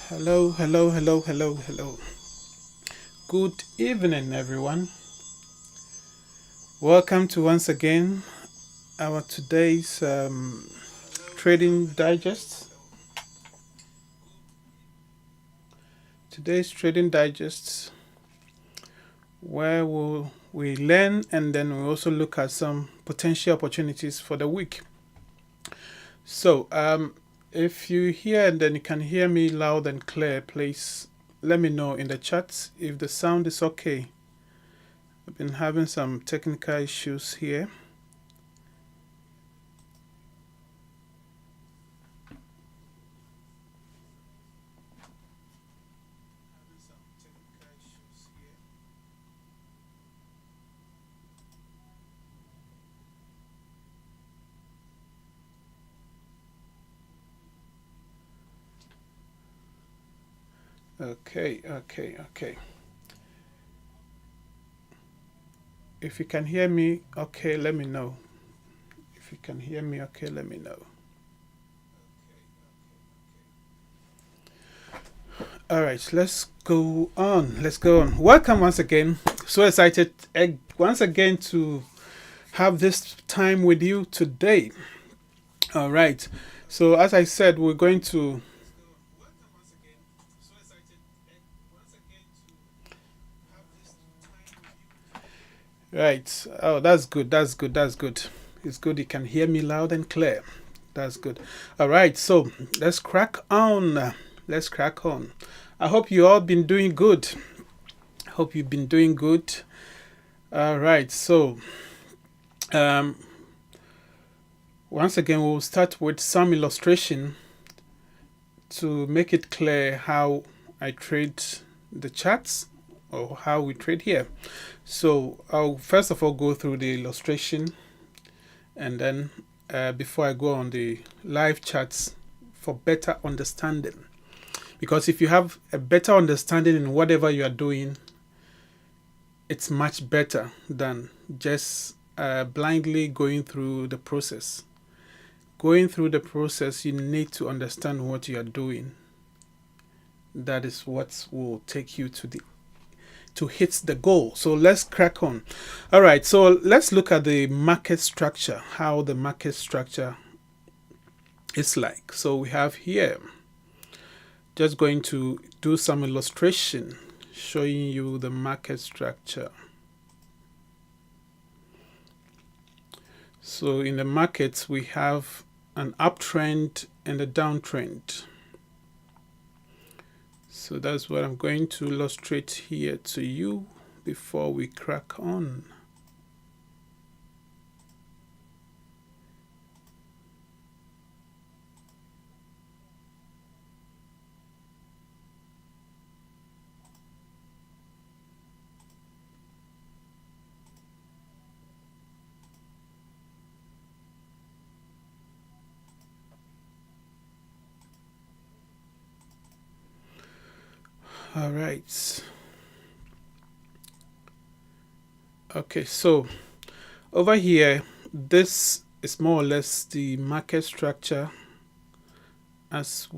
Hello, hello, hello, hello, hello. Good evening, everyone. Welcome to once again our today's trading digest. Today's trading digest, where we learn and then we also look at some potential opportunities for the week. So, if you hear and then you can hear me loud and clear, please let me know in the chat if the sound is okay. I've been having some technical issues here. Okay. If you can hear me, okay, let me know. If you can hear me, okay, let me know. All right, let's go on. Let's go on. Welcome once again. So excited once again to have this time with you today. All right. So as I said, we're going to. Right. Oh, that's good. That's good. That's good. It's good. You can hear me loud and clear. That's good. All right. So let's crack on. Let's crack on. I hope you all been doing good. I hope you've been doing good. All right. So um, once again, we'll start with some illustration to make it clear how I trade the charts or how we trade here. So I'll first of all go through the illustration and then before I go on the live charts for better understanding. Because if you have a better understanding in whatever you are doing, it's much better than just blindly going through the process. Going through the process, you need to understand what you are doing. That is what will take you to hit the goal. So let's crack on. All right, so let's look at the market structure, how the market structure is like. So we have here, just going to do some illustration showing you the market structure. So in the markets, we have an uptrend and a downtrend. So that's what I'm going to illustrate here to you before we crack on. All right. Okay, so over here, this is more or less the market structure as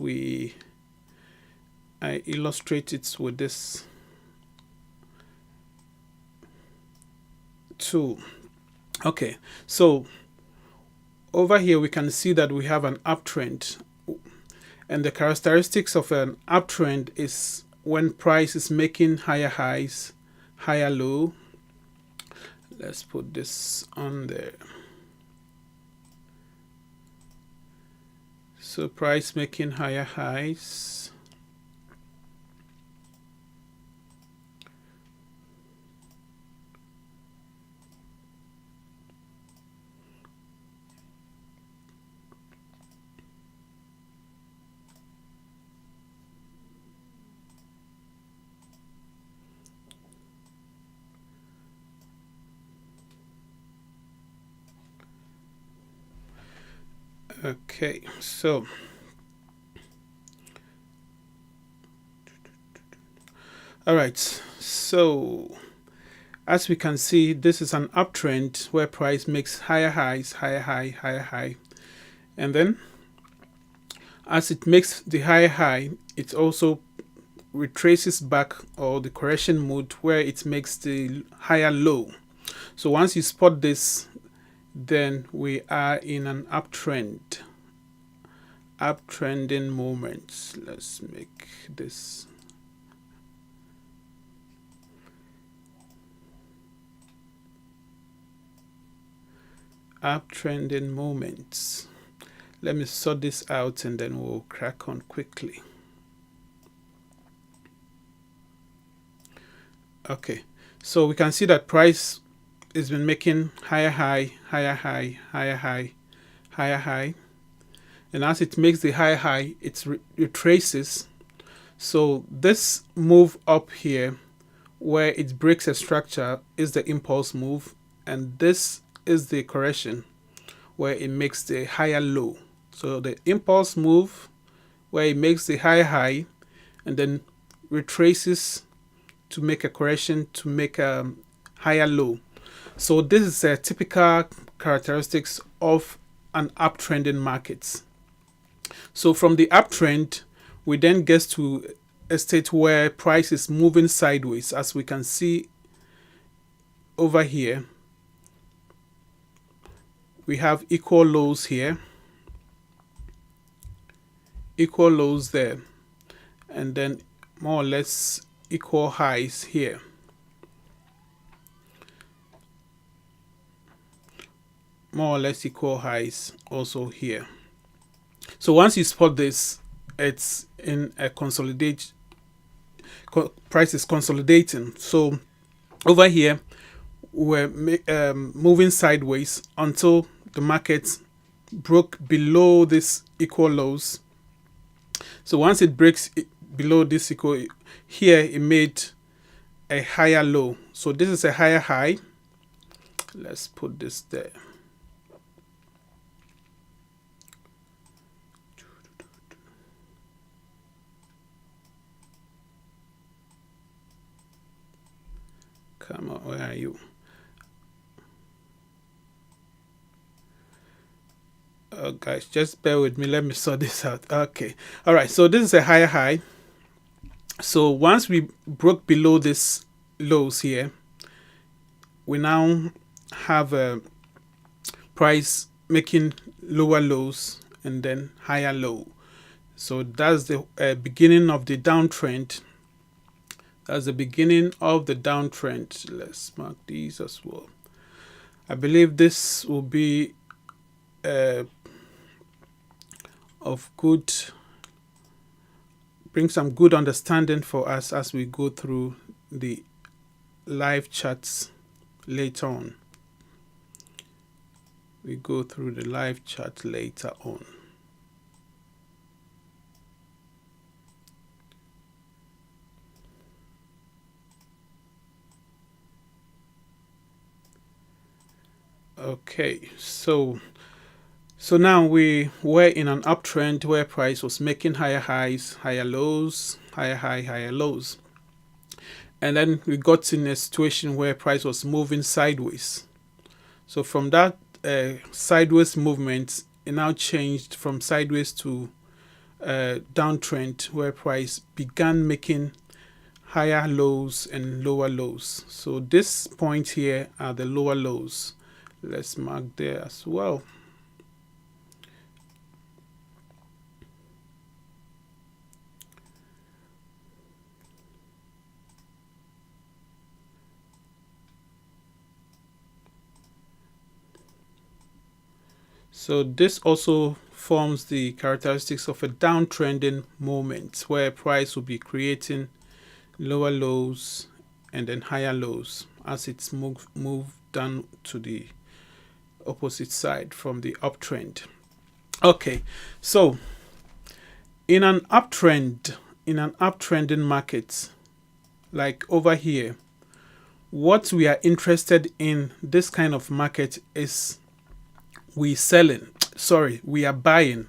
I illustrate it with this tool. Okay, so over here we can see that we have an uptrend, and the characteristics of an uptrend is when price is making higher highs, higher low. Let's put this on there. So price making higher highs. Okay, so all right, so as we can see, this is an uptrend where price makes higher highs, higher high, higher high, and then As it makes the higher high, it also retraces back, or the correction mode where it makes the higher low. So once you spot this, then we are in an uptrending moment. Let's make this uptrending moments. Let me sort this out and then we'll crack on quickly. Okay, so we can see that price has been making higher high, higher high, higher high, higher high, and as it makes the higher high, it retraces. So this move up here, where it breaks a structure, is the impulse move, and this is the correction where it makes the higher low. So the impulse move where it makes the higher high and then retraces to make a correction to make a higher low. So this is a typical characteristics of an uptrending market. So from the uptrend, we then get to a state where price is moving sideways, as we can see over here. We have equal lows here, equal lows there, and then more or less equal highs here. More or less equal highs also here. So once you spot this, it's in a consolidate. Price is consolidating. So over here, we're moving sideways until the market broke below this equal lows. So once it breaks below this equal, here it made a higher low. So this is a higher high. Let's put this there. Come on, where are you? Oh, guys, just bear with me. Let me sort this out. Okay. All right. So this is a higher high. So once we broke below this lows here, we now have a price making lower lows and then higher low. So that's the beginning of the downtrend. That's the beginning of the downtrend. Let's mark these as well. I believe this will be of good, bring some good understanding for us as we go through the live chats later on. We go through the live chat later on. Okay, so now we were in an uptrend where price was making higher highs, higher lows, higher high, higher lows. And then we got in a situation where price was moving sideways. So from that sideways movement, it now changed from sideways to downtrend where price began making higher lows and lower lows. So this point here are the lower lows. Let's mark there as well. So this also forms the characteristics of a downtrending moment where price will be creating lower lows and then higher lows as it's moved down to the opposite side from the uptrend. Okay, so in an uptrending market like over here, what we are interested in this kind of market is we are buying.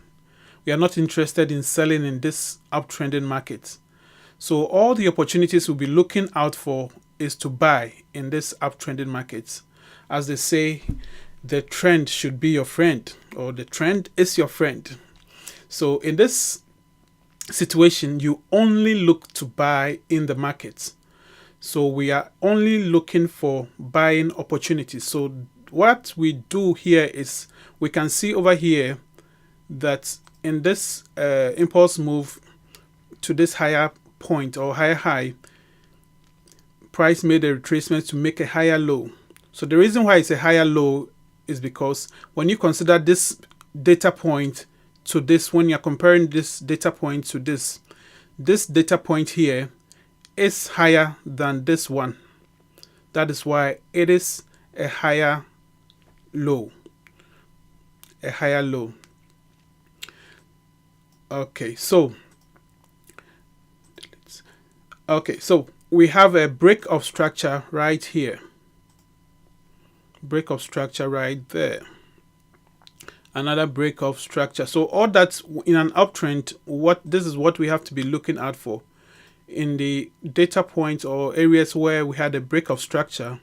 We are not interested in selling in this uptrending market. So all the opportunities we'll be looking out for is to buy in this uptrending market. As they say, the trend should be your friend, or the trend is your friend. So in this situation, you only look to buy in the market. So we are only looking for buying opportunities. So what we do here is we can see over here that in this impulse move to this higher point or higher high, price made a retracement to make a higher low. So the reason why it's a higher low is because when you consider this data point to this, when you're comparing this data point to this data point here is higher than this one. That is why it is a higher low. A higher low. Okay, so we have a break of structure right here. Break of structure right there. Another break of structure. So all that's in an uptrend, this is what we have to be looking out for. In the data points or areas where we had a break of structure,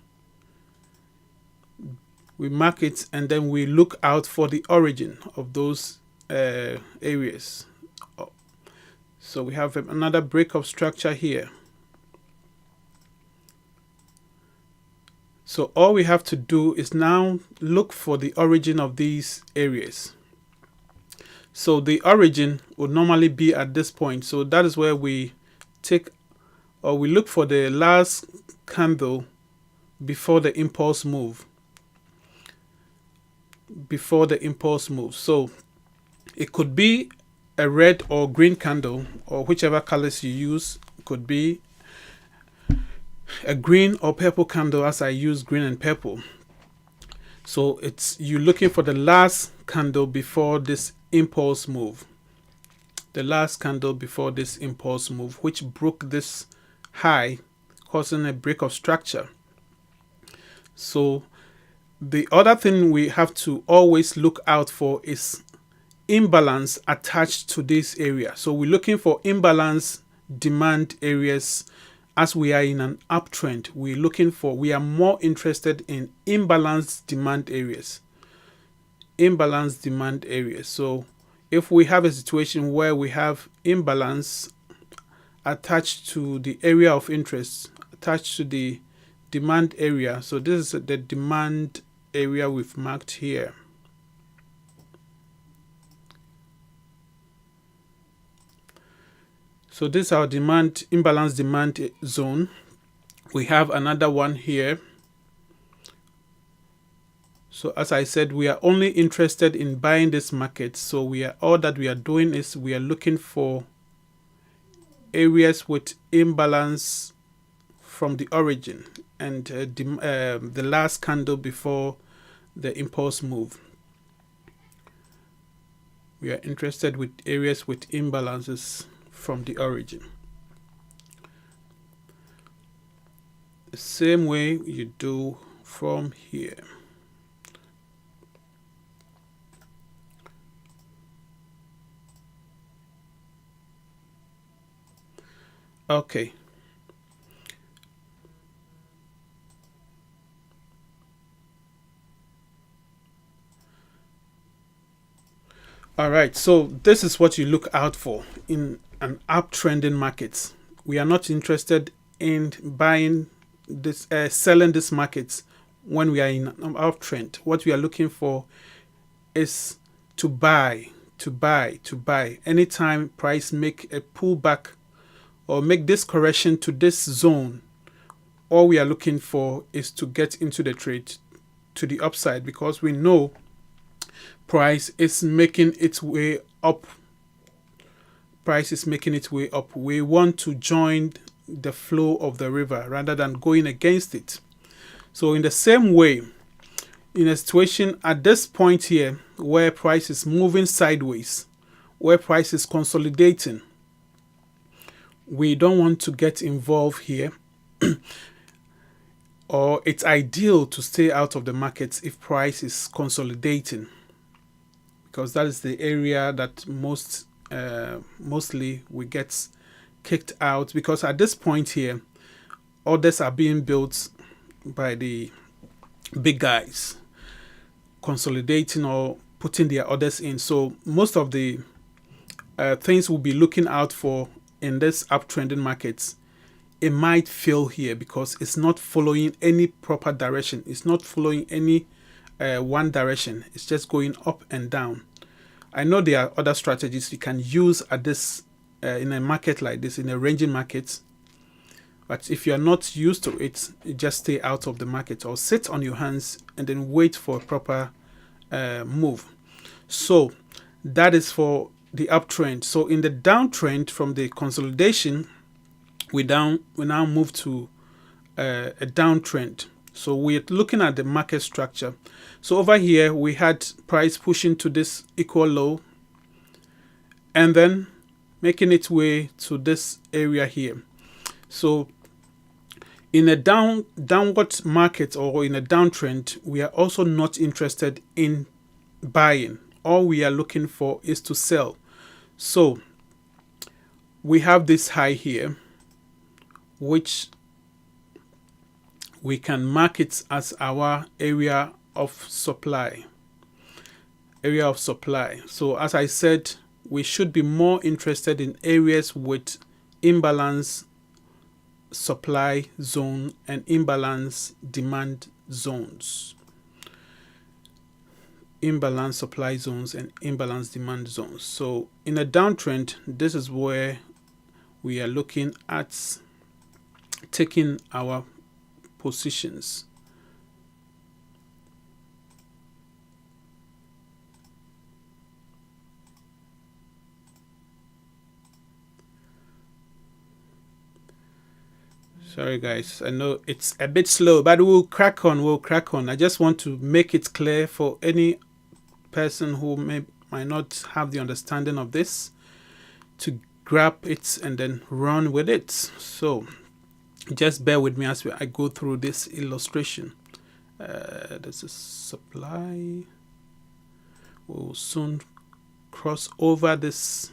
we mark it and then we look out for the origin of those areas. So we have another break of structure here. So all we have to do is now look for the origin of these areas. So the origin would normally be at this point. So that is where we we look for the last candle before the impulse move. Before the impulse move. So it could be a red or green candle, or whichever colors you use. It could be a green or purple candle, as I use green and purple. So you're looking for the last candle before this impulse move. The last candle before this impulse move, which broke this high, causing a break of structure. So the other thing we have to always look out for is imbalance attached to this area. So we're looking for imbalance demand areas. As we are in an uptrend, we are more interested in imbalanced demand areas. Imbalanced demand areas. So if we have a situation where we have imbalance attached to the area of interest, attached to the demand area. So this is the demand area we've marked here. So this is our imbalance demand zone. We have another one here. So as I said, we are only interested in buying this market. So all that we are doing is we are looking for areas with imbalance from the origin and the last candle before the impulse move. We are interested with areas with imbalances from the origin. The same way you do from here. Okay. All right, so this is what you look out for in an uptrending market. We are not interested in buying this, selling this market when we are in an uptrend. What we are looking for is to buy. Anytime price make a pullback or make this correction to this zone, all we are looking for is to get into the trade to the upside, because we know price is making its way up. Price is making its way up. We want to join the flow of the river rather than going against it. So in the same way, in a situation at this point here where price is moving sideways, where price is consolidating, we don't want to get involved here. Or it's ideal to stay out of the markets if price is consolidating, because that is the area that mostly we get kicked out, because at this point here, orders are being built by the big guys, consolidating or putting their orders in. So most of the things we'll be looking out for in this uptrending markets, it might fail here because it's not following any proper direction. It's not following any one direction. It's just going up and down. I know there are other strategies you can use at this in a market like this, in a ranging market. But if you're not used to it, you just stay out of the market or sit on your hands and then wait for a proper move. So that is for the uptrend. So in the downtrend from the consolidation, we now move to a downtrend. So we're looking at the market structure. So over here we had price pushing to this equal low and then making its way to this area here. So in a downward market or in a downtrend, we are also not interested in buying. All we are looking for is to sell. So we have this high here, which we can mark it as our area of supply. Area of supply. So as I said, we should be more interested in areas with imbalance supply zone and imbalance demand zones. Imbalance supply zones and imbalance demand zones. So in a downtrend, this is where we are looking at taking our positions. Sorry guys, I know it's a bit slow, but we'll crack on. I just want to make it clear for any person who might not have the understanding of this to grab it and then run with it. So just bear with me as I go through this illustration. This is supply. We'll soon cross over this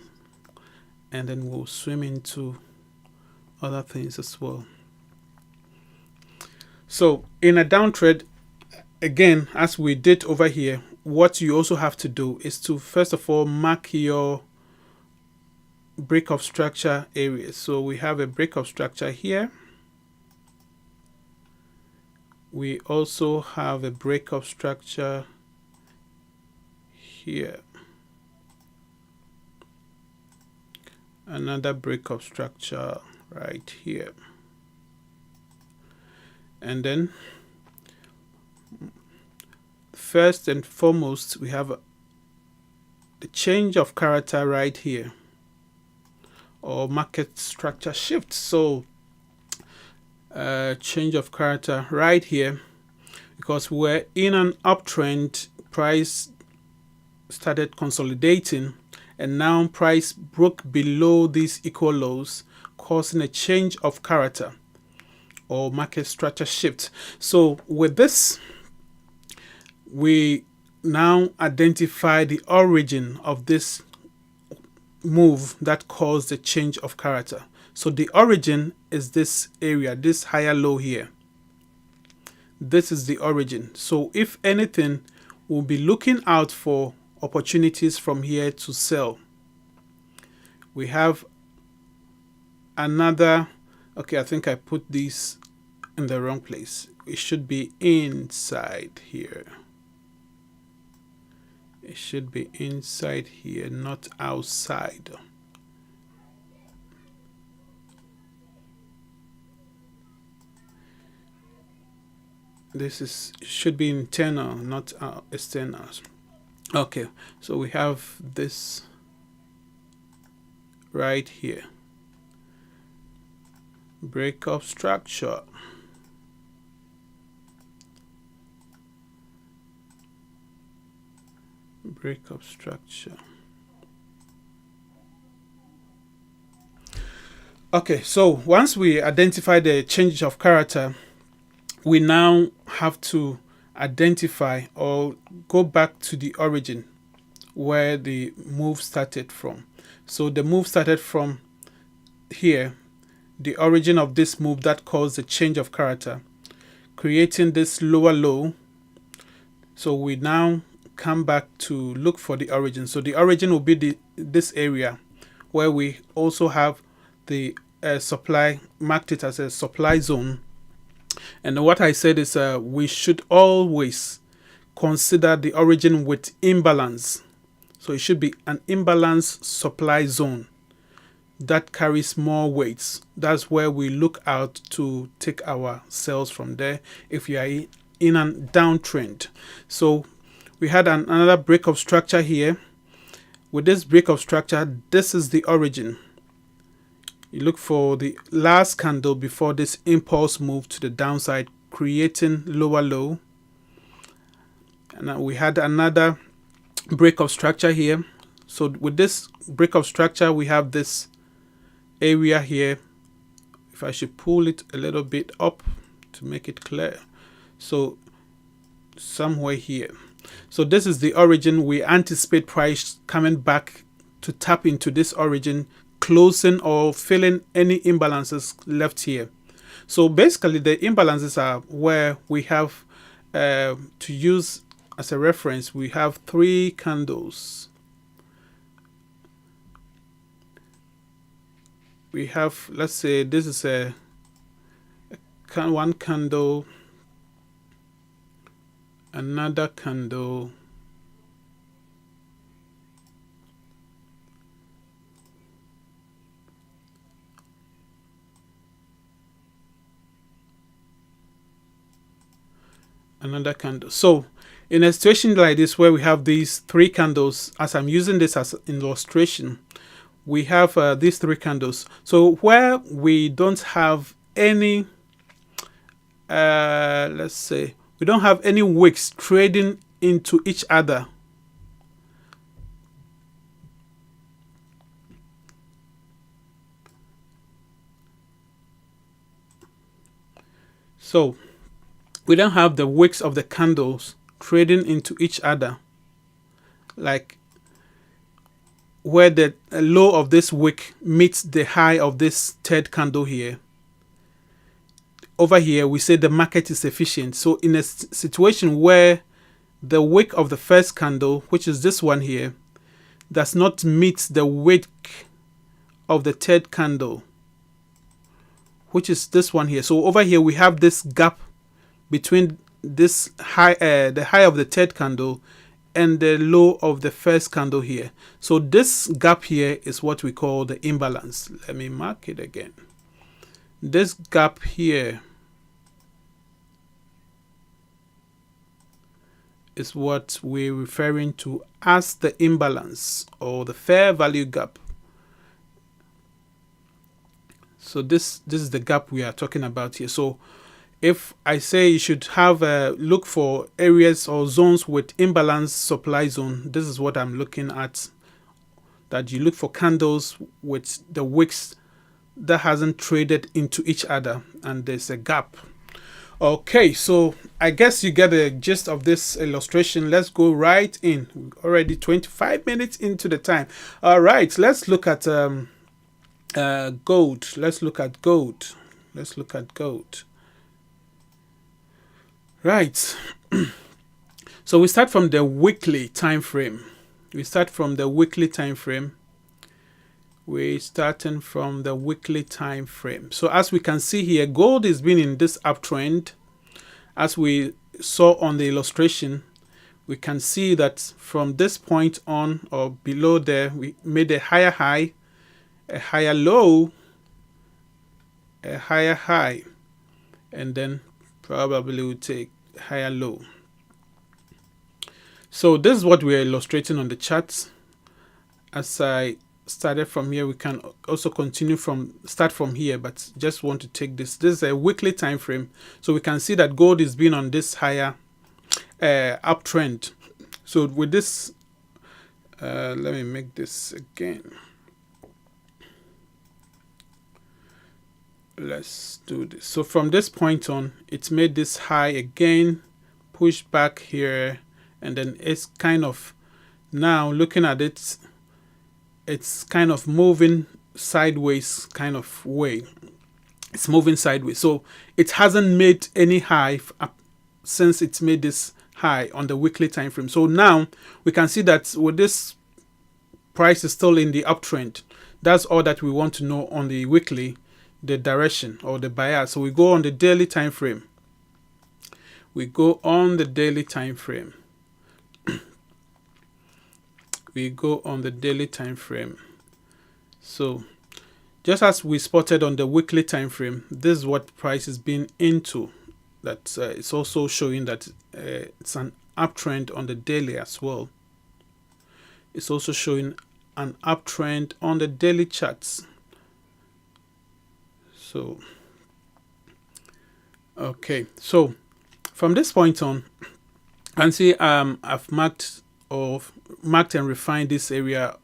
and then we'll swim into other things as well. So in a downtrend, again, as we did over here, what you also have to do is to first of all mark your break of structure areas. So we have a break of structure here. We also have a break of structure here. Another break of structure right here. And then first and foremost, we have the change of character right here, or market structure shift. So change of character right here, because we're in an uptrend, price started consolidating and now price broke below these equal lows, causing a change of character or market structure shift. So with this, we now identify the origin of this move that caused the change of character. So the origin is this area, this higher low here. This is the origin. So if anything, we'll be looking out for opportunities from here to sell. We have another, okay, I think I put these in the wrong place. It should be inside here. It should be inside here, not outside. This should be internal, not external. Okay, so we have this right here. Break of structure. Break of structure. Okay, so once we identify the change of character, we now have to identify or go back to the origin where the move started from. So the move started from here, the origin of this move that caused the change of character, creating this lower low. So we now come back to look for the origin. So the origin will be this area. where we also have the supply, marked it as a supply zone. And what I said is we should always consider the origin with imbalance. So it should be an imbalanced supply zone that carries more weights. That's where we look out to take our sales from there if you are in a downtrend. So we had another break of structure here. With this break of structure, this is the origin. You look for the last candle before this impulse move to the downside, creating lower low. And we had another break of structure here. So with this break of structure, we have this area here. If I should pull it a little bit up to make it clear. So somewhere here. So this is the origin. We anticipate price coming back to tap into this origin, closing or filling any imbalances left here. So basically the imbalances are where we have to use as a reference, we have 3 candles. We have, let's say this is one candle, another candle, another candle. So in a situation like this where we have these 3 candles, as I'm using this as an illustration, we have these 3 candles. So where we don't have any, let's say, we don't have any wicks trading into each other. So we don't have the wicks of the candles trading into each other, like where the low of this wick meets the high of this third candle here. Over here, we say the market is efficient. So in a situation where the wick of the first candle, which is this one here, does not meet the wick of the third candle, which is this one here. So over here, we have this gap between this high, the high of the third candle and the low of the first candle here. So this gap here is what we call the imbalance. Let me mark it again. This gap here is what we're referring to as the imbalance or the fair value gap. So this is the gap we are talking about here. So if I say you should have a look for areas or zones with imbalanced supply zone, this is what I'm looking at. That you look for candles with the wicks that hasn't traded into each other and there's a gap. Okay, so I guess you get the gist of this illustration. Let's go right in. We're already 25 minutes into the time. All right, let's look at gold. Let's look at gold. Let's look at gold. Right. So we start from the weekly time frame. We're starting from the weekly time frame. So as we can see here, gold has been in this uptrend. As we saw on the illustration, we can see that from this point on or below there, we made a higher high, a higher low, a higher high, and then probably we'll take higher low. So this is what we are illustrating on the charts. As I started from here, we can also continue start from here, but just want to take this. This is a weekly time frame, so we can see that gold is being on this higher uptrend. So with this, let me make this again. Let's do this. So from this point on, it's made this high again, pushed back here, and then it's kind of, now looking at it, it's kind of moving sideways kind of way. It's moving sideways. So it hasn't made any high since it's made this high on the weekly time frame. So now we can see that with this price is still in the uptrend. That's all that we want to know on the weekly, the direction or the bias. So we go on the daily time frame. We go on the daily time frame. We go on the daily time frame. So just as we spotted on the weekly time frame, this is what price is being into. That it's also showing that it's an uptrend on the daily as well. It's also showing an uptrend on the daily charts. So okay, so from this point on, and see I've marked and refined this area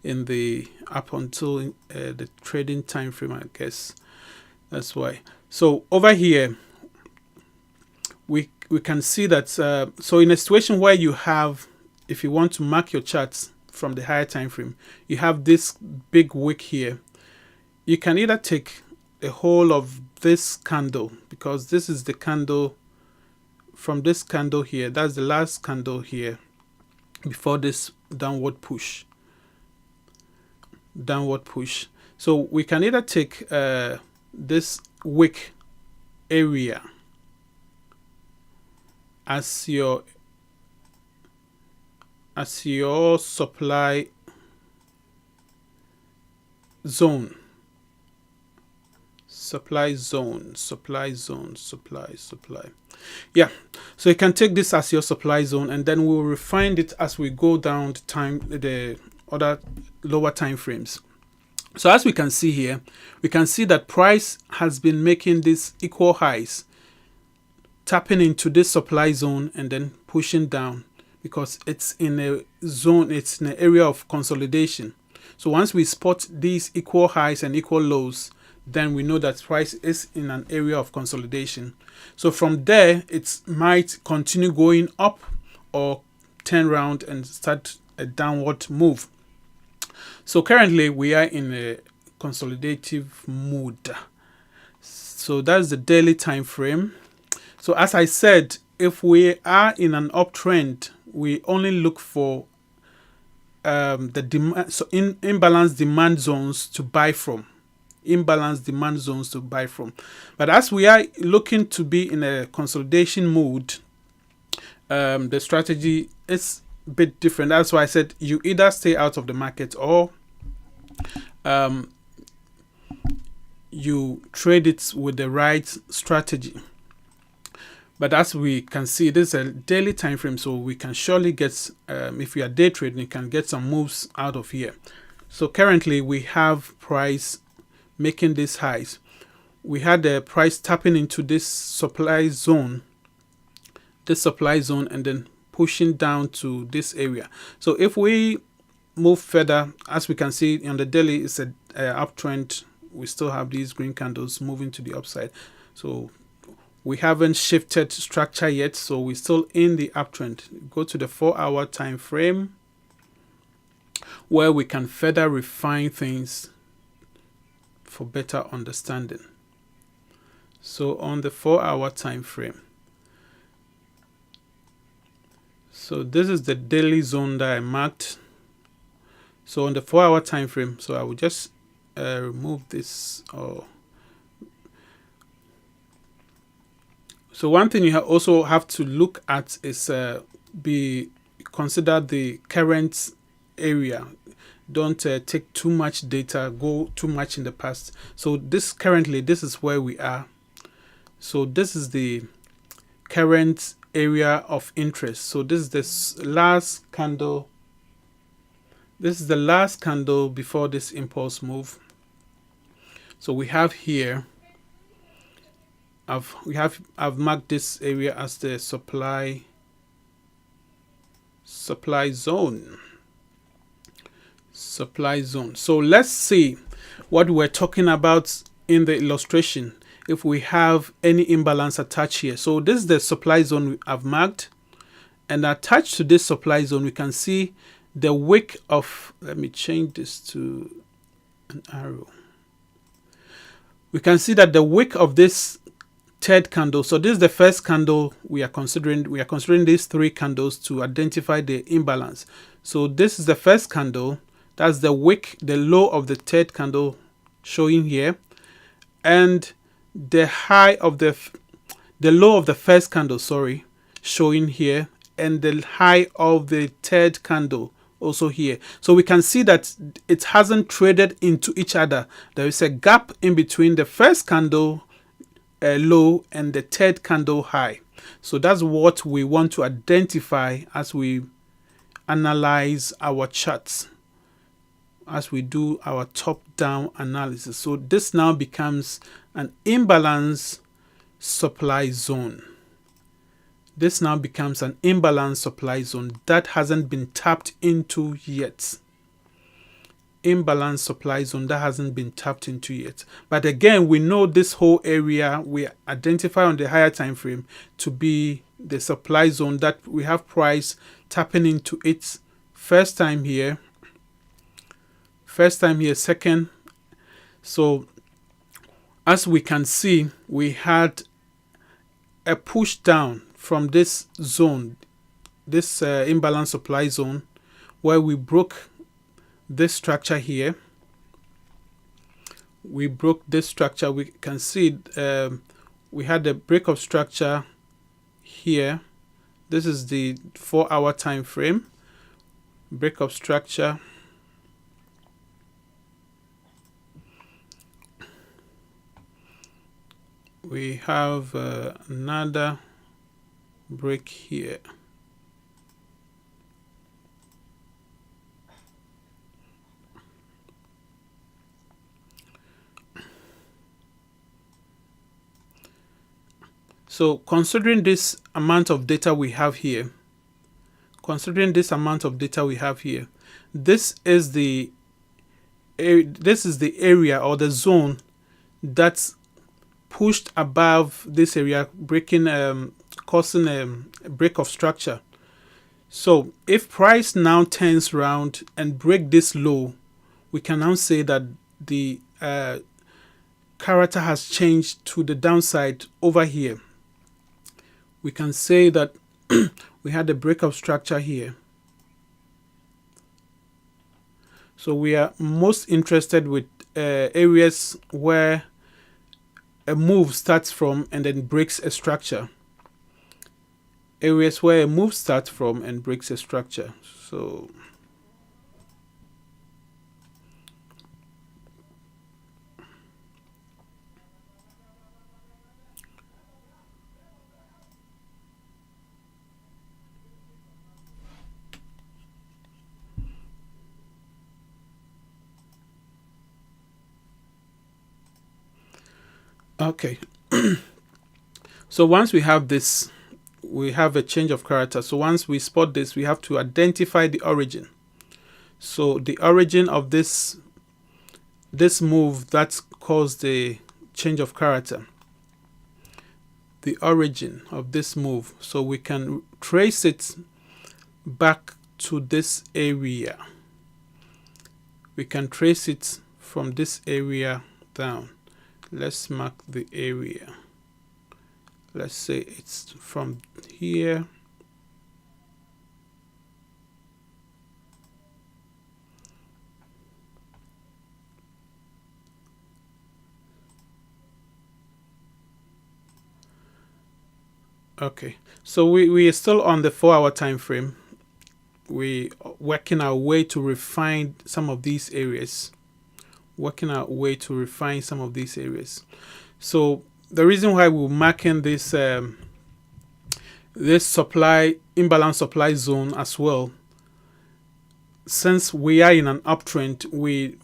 in the up until the trading time frame, I guess. That's why. So over here we can see that so in a situation where you have, if you want to mark your charts from the higher time frame, you have this big wick here. You can either take a whole of this candle, because this is the candle from this candle here. That's the last candle here before this downward push. So we can either take this wick area as your supply zone. Yeah, so you can take this as your supply zone, and then we'll refine it as we go down the other lower time frames. So as we can see here, we can see that price has been making these equal highs, tapping into this supply zone and then pushing down, because it's in a zone, it's in an area of consolidation. So once we spot these equal highs and equal lows, then we know that price is in an area of consolidation. So from there, it might continue going up or turn around and start a downward move. So currently we are in a consolidative mood. So that's the daily time frame. So as I said, if we are in an uptrend, we only look for the demand, so imbalanced demand zones to buy from. But as we are looking to be in a consolidation mode, the strategy is a bit different. That's why I said you either stay out of the market or you trade it with the right strategy. But as we can see, this is a daily time frame, so we can surely get, if we are day trading, you can get some moves out of here. So currently we have price making these highs. We had the price tapping into this supply zone, and then pushing down to this area. So if we move further, as we can see on the daily, it's a uptrend. We still have these green candles moving to the upside. So we haven't shifted structure yet, so we're still in the uptrend. Go to the 4-hour time frame where we can further refine things for better understanding. So on the 4-hour time frame, so this is the daily zone that I marked. So on the 4-hour time frame, so I will just remove this. So one thing you also have to look at is consider the current area. Don't take too much data, go too much in the past. So this is where we are. So this is the current area of interest. So this is the last candle. This is the last candle before this impulse move. So we have here, I've marked this area as the supply zone. So let's see what we're talking about in the illustration if we have any imbalance attached here. So this is the supply zone I've marked, and attached to this supply zone we can see the wick of, let me change this to an arrow. We can see that the wick of this third candle, so this is the first candle we are considering. We are considering these 3 candles to identify the imbalance. So this is the first candle. That's the wick, the low of the third candle showing here, and the high of the low of the first candle, sorry, showing here, and the high of the third candle also here. So we can see that it hasn't traded into each other. There is a gap in between the first candle low and the third candle high. So that's what we want to identify as we analyze our charts, as we do our top-down analysis. So this now becomes an imbalance supply zone. This now becomes an imbalance supply zone that hasn't been tapped into yet. Imbalance supply zone that hasn't been tapped into yet. But again, we know this whole area we identify on the higher time frame to be the supply zone that we have price tapping into its first time here, second. So as we can see, we had a push down from this zone, this imbalance supply zone, where we broke this structure here. We broke this structure. We can see we had a break of structure here. This is the 4-hour time frame. Break of structure. We have another break here. So considering this amount of data we have here, this is the area or the zone that's pushed above this area, causing a break of structure. So if price now turns round and break this low, we can now say that the character has changed to the downside over here. We can say that we had a break of structure here. So we are most interested with areas where a move starts from and then breaks a structure. Areas where a move starts from and breaks a structure. So okay. So once we have this, we have a change of character. So once we spot this, we have to identify the origin. So the origin of this move that caused the change of character. The origin of this move. So we can trace it back to this area. We can trace it from this area down. Let's mark the area. Let's say it's from here. Okay, so we are still on the 4-hour time frame. We are working our way to refine some of these areas. So the reason why we're marking this this imbalance supply zone as well, since we are in an uptrend, we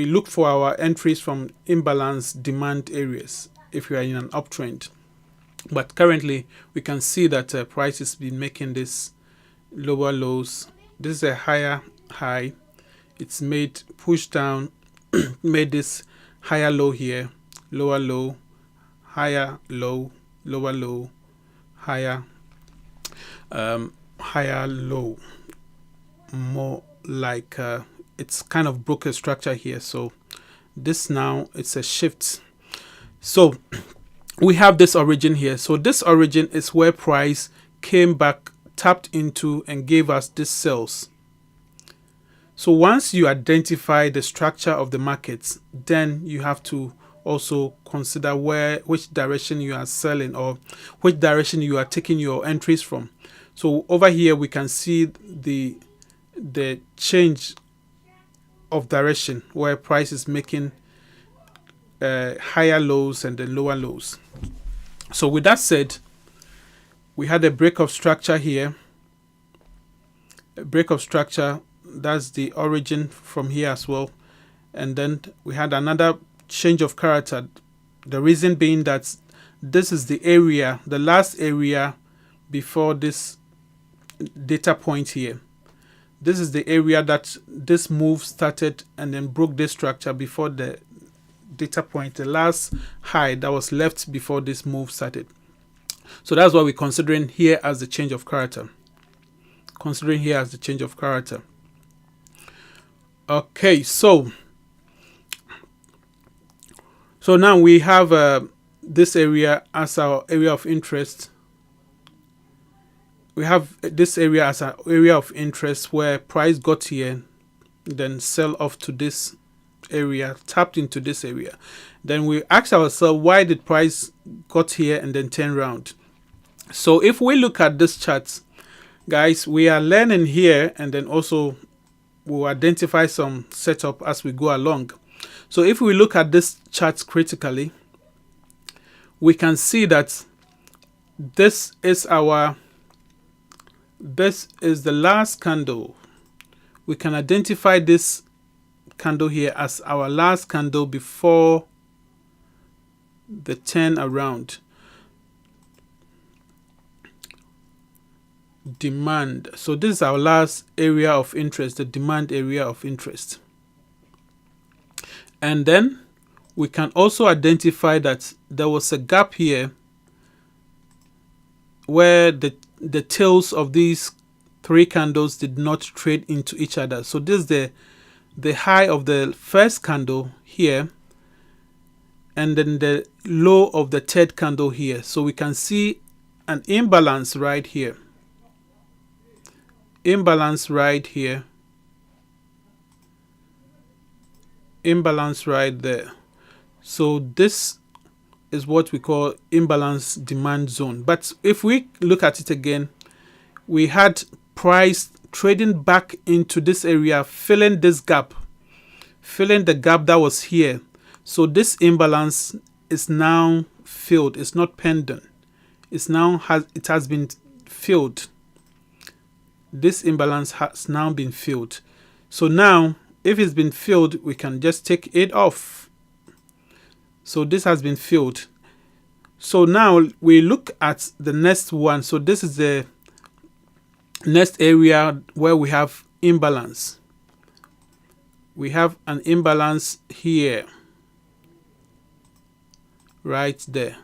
look for our entries from imbalance demand areas if we are in an uptrend. But currently we can see that price has been making this lower lows. This is a higher high. It's made push down, made this higher low here, lower low, higher low, lower low, higher higher low. More like it's kind of broke a structure here. So this now it's a shift. So we have this origin here. So this origin is where price came back, tapped into, and gave us this sales. So once you identify the structure of the markets, then you have to also consider which direction you are selling or which direction you are taking your entries from. So over here we can see the change of direction where price is making higher lows and then lower lows. So with that said, we had a break of structure here. A break of structure, that's the origin from here as well. And then we had another change of character. The reason being that this is the area, the last area before this data point here. This is the area that this move started and then broke this structure before the data point, the last high that was left before this move started. So that's what we're considering here as the change of character. Considering here as the change of character. Okay, so now we have this area as our area of interest. We have this area as an area of interest where price got here, then sell off to this area, tapped into this area. Then we ask ourselves, why did price got here and then turn around? So if we look at this chart, guys, we are learning here, and then also we'll identify some setup as we go along. So if we look at this chart critically, we can see that this is the last candle. We can identify this candle here as our last candle before the turn around. Demand. So this is our last area of interest, the demand area of interest. And then we can also identify that there was a gap here where the tails of these three candles did not trade into each other. So this is the high of the first candle here, and then the low of the third candle here. So we can see an imbalance right here. Imbalance right here. Imbalance right there. So this is what we call imbalance demand zone. But if we look at it again, we had price trading back into this area, filling this gap, filling the gap that was here. So this imbalance is now filled. It's not pending. It has been filled. This imbalance has now been filled. So now, if it's been filled, we can just take it off. So this has been filled. So now we look at the next one. So this is the next area where we have imbalance. We have an imbalance here, right there.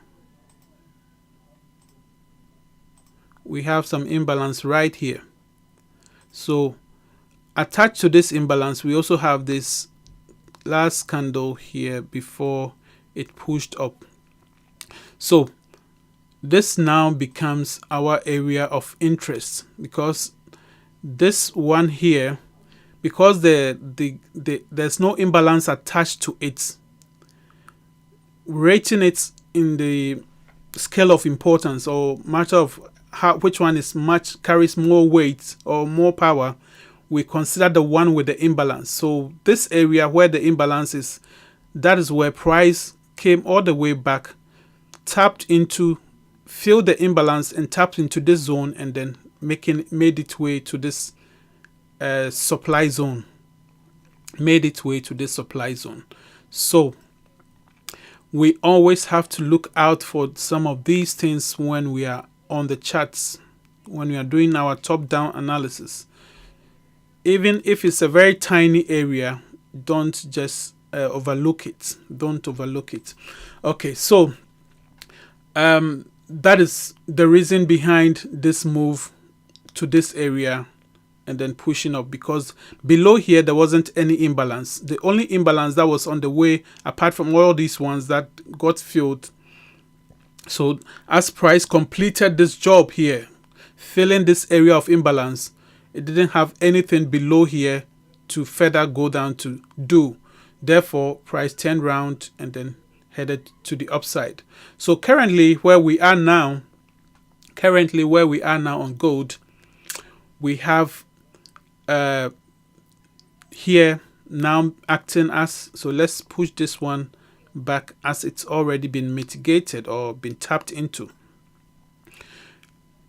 We have some imbalance right here. So attached to this imbalance, we also have this last candle here before it pushed up. So this now becomes our area of interest, because this one here, because there's no imbalance attached to it, rating it in the scale of importance or matter of which one carries more weight or more power, we consider the one with the imbalance. So this area where the imbalance is, that is where price came all the way back, tapped into, filled the imbalance and tapped into this zone, and then made its way to this supply zone. Made its way to this supply zone. So we always have to look out for some of these things when we are on the charts, when we are doing our top-down analysis. Even if it's a very tiny area, don't just overlook it. Don't overlook it. Okay, so that is the reason behind this move to this area and then pushing up, because below here there wasn't any imbalance. The only imbalance that was on the way, apart from all these ones that got filled. So as price completed this job here, filling this area of imbalance, it didn't have anything below here to further go down to do. Therefore, price turned round and then headed to the upside. So currently where we are now on gold, we have here now acting as, so let's push this one back as it's already been mitigated or been tapped into.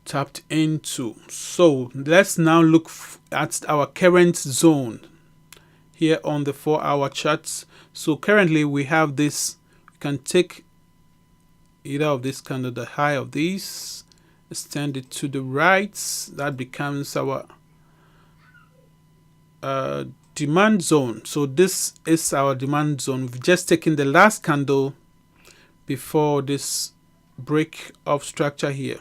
So let's now look at our current zone here on the 4-hour charts. So currently we have this, we can take either of this candle, the high of these, extend it to the right. That becomes our demand zone. So this is our demand zone. We've just taken the last candle before this break of structure here.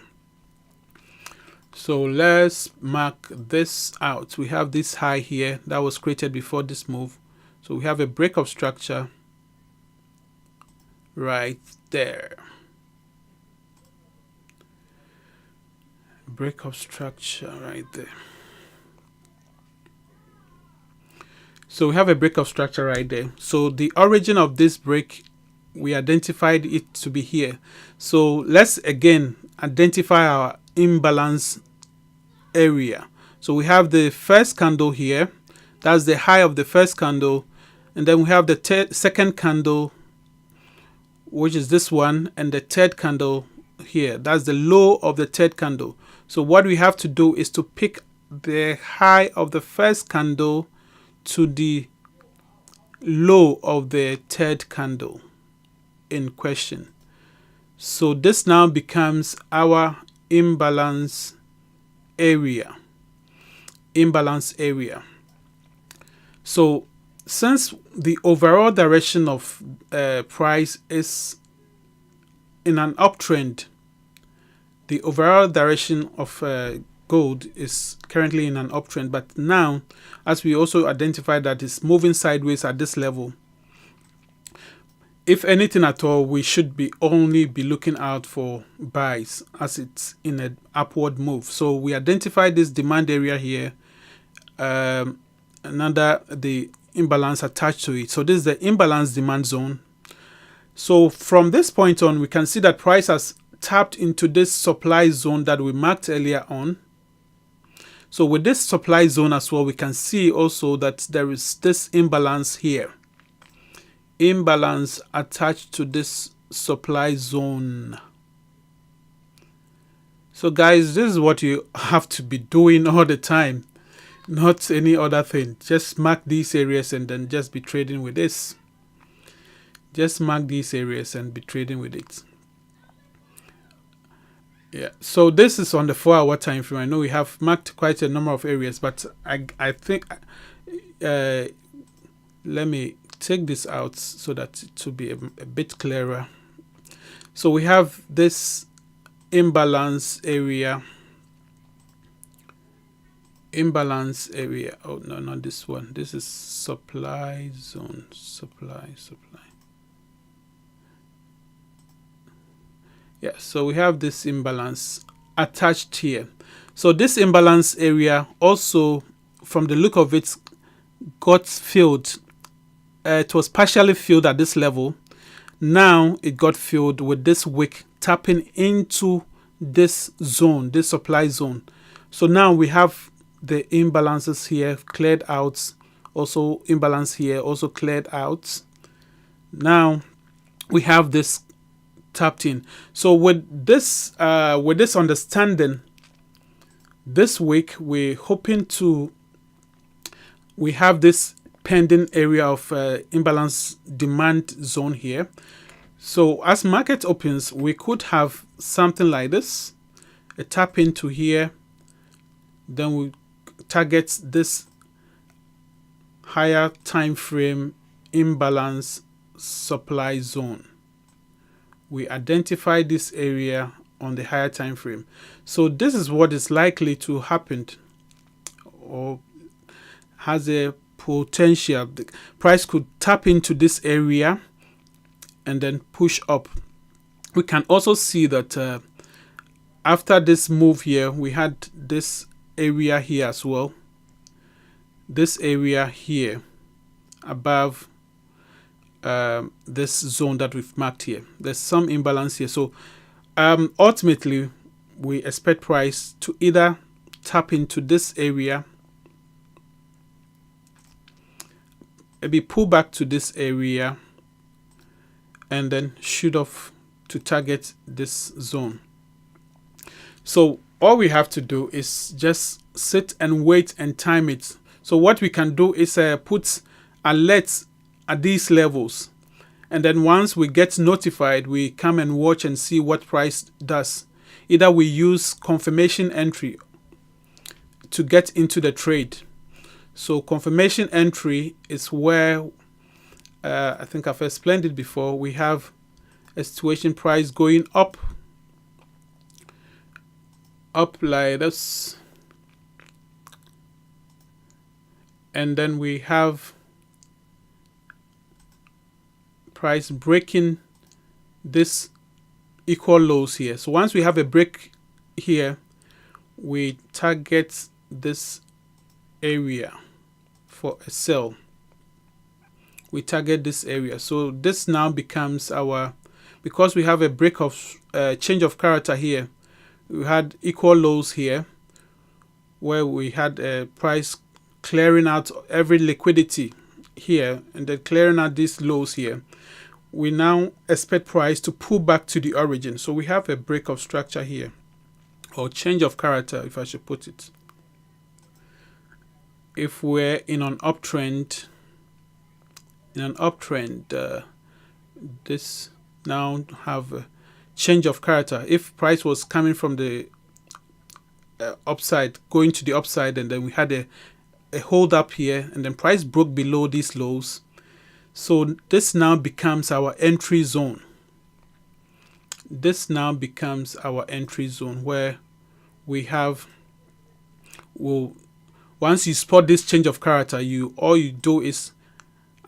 So let's mark this out. We have this high here that was created before this move. So we have a break of structure right there. Break of structure right there. So we have a break of structure right there. So the origin of this break, we identified it to be here. So let's again identify our imbalance area. So we have the first candle here. That's the high of the first candle. And then we have the second candle, which is this one, and the third candle here. That's the low of the third candle. So what we have to do is to pick the high of the first candle to the low of the third candle in question. So this now becomes our imbalance area. So since the overall direction of price is in an uptrend, the overall direction of gold is currently in an uptrend, but now, as we also identified that it's moving sideways at this level, if anything at all, we should only be looking out for buys as it's in an upward move. So we identified this demand area here, another the imbalance attached to it. So this is the imbalance demand zone. So from this point on, we can see that price has tapped into this supply zone that we marked earlier on. So with this supply zone as well, we can see also that there is this imbalance here. Imbalance attached to this supply zone. So guys, this is what you have to be doing all the time, not any other thing. Just mark these areas and then just be trading with this. Just mark these areas and be trading with it. Yeah, so this is on the 4-hour time frame. I know we have marked quite a number of areas, but I think let me take this out so that it will be a bit clearer. So we have this imbalance area. Oh no, not this one. This is supply zone. Supply. Yeah, so we have this imbalance attached here. So this imbalance area also, from the look of it, got filled. It was partially filled at this level. Now it got filled with this wick tapping into this zone, this supply zone. So now we have the imbalances here cleared out. Also imbalance here also cleared out. Now we have this tapped in. So with this understanding, this week we have this pending area of imbalance demand zone here. So as market opens, we could have something like this, a tap into here, then we target this higher time frame imbalance supply zone. We identify this area on the higher time frame. So this is what is likely to happen, or has a potential. The price could tap into this area and then push up. We can also see that after this move here, we had this area here as well. this area here above this zone that we've marked here. There's some imbalance here. So ultimately, we expect price to either tap into this area, maybe pull back to this area, and then shoot off to target this zone. So all we have to do is just sit and wait and time it. So what we can do is put alerts at these levels, and then once we get notified, we come and watch and see what price does. Either we use confirmation entry to get into the trade. So confirmation entry is where I think I've explained it before. We have a situation price going up like this, and then we have price breaking this equal lows here. So once we have a break here, we target this area for a sell. We target this area. So this now becomes our, because we have a break of change of character here, we had equal lows here where we had a price clearing out every liquidity here and then clearing out these lows here. We now expect price to pull back to the origin. So we have a break of structure here, or change of character, if I should put it. If we're in an uptrend, this now have a change of character. If price was coming from the upside, going to the upside, and then we had a hold up here, and then price broke below these lows. So this now becomes our entry zone. This now becomes our entry zone where we have, once you spot this change of character, all you do is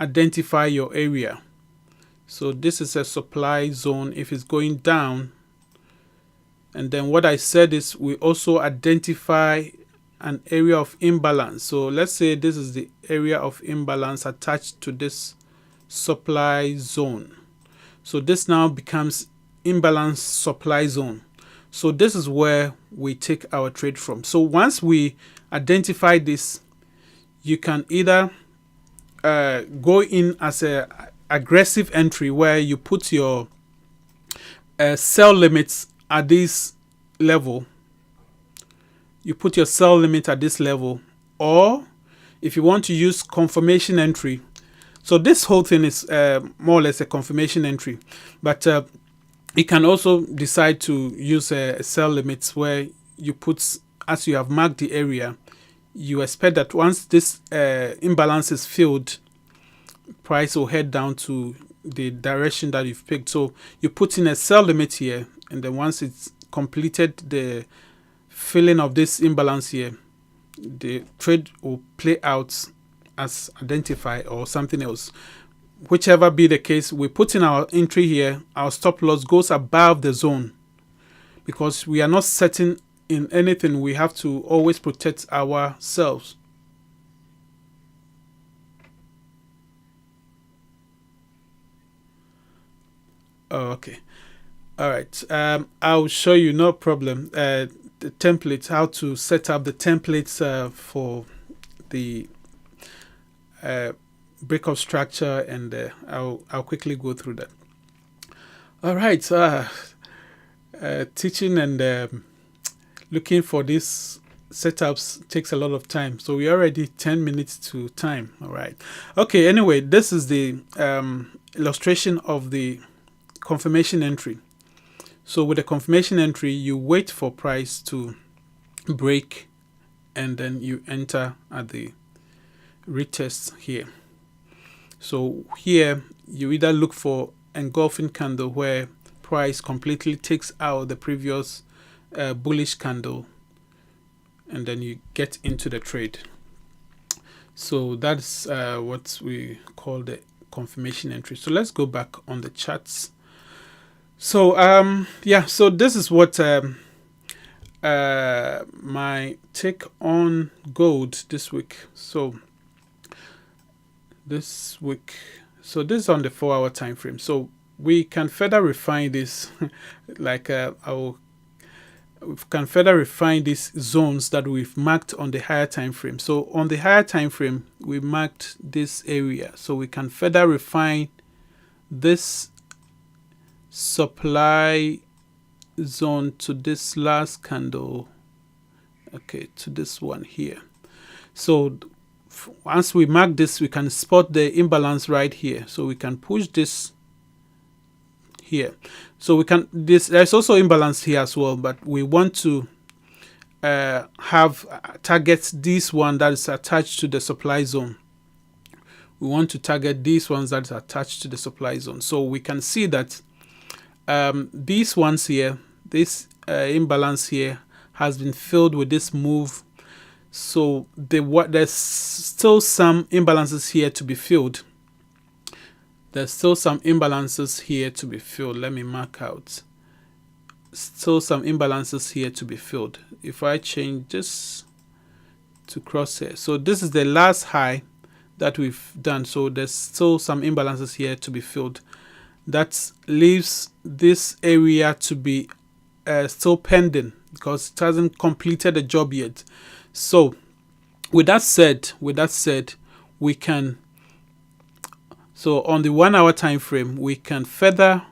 identify your area. So this is a supply zone if it's going down. And then what I said is we also identify an area of imbalance. So let's say this is the area of imbalance attached to this supply zone. So this now becomes imbalance supply zone. So this is where we take our trade from. So once we identify this, you can either go in as a aggressive entry where you put your sell limits at this level. You put your sell limit at this level, or if you want to use confirmation entry. So this whole thing is more or less a confirmation entry, but you can also decide to use a sell limits where you put, as you have marked the area, you expect that once this imbalance is filled, price will head down to the direction that you've picked. So you put in a sell limit here, and then once it's completed the filling of this imbalance here, the trade will play out as identified or something else. Whichever be the case, we put in our entry here. Our stop loss goes above the zone because we are not setting in anything. We have to always protect ourselves. Okay. All right. I'll show you, no problem, the templates, how to set up the templates for the breakout structure, and I'll quickly go through that. All right. Teaching and looking for these setups takes a lot of time. So we're already 10 minutes to time. All right. Okay. Anyway, this is the illustration of the confirmation entry. So with the confirmation entry, you wait for price to break, and then you enter at the retest here. So here you either look for engulfing candle where price completely takes out the previous bullish candle, and then you get into the trade. So that's what we call the confirmation entry. So let's go back on the charts. So yeah, so this is what my take on gold this week. So this week. So this is on the 4-hour time frame. So we can further refine this like we can further refine these zones that we've marked on the higher time frame. So on the higher time frame, we marked this area. So we can further refine this supply zone to this last candle, okay, to this one here. So once we mark this, we can spot the imbalance right here. So we can push this here. So we can, there's also imbalance here as well, but we want to have target this one that is attached to the supply zone. We want to target these ones that are attached to the supply zone. So we can see that these ones here, this imbalance here has been filled with this move. So there's still some imbalances here to be filled. There's still some imbalances here to be filled. Let me mark out. Still some imbalances here to be filled. If I change this to crosshair. So this is the last high that we've done. So there's still some imbalances here to be filled. That leaves this area to be still pending because it hasn't completed the job yet. So with that said, we can, so on the 1-hour time frame, we can further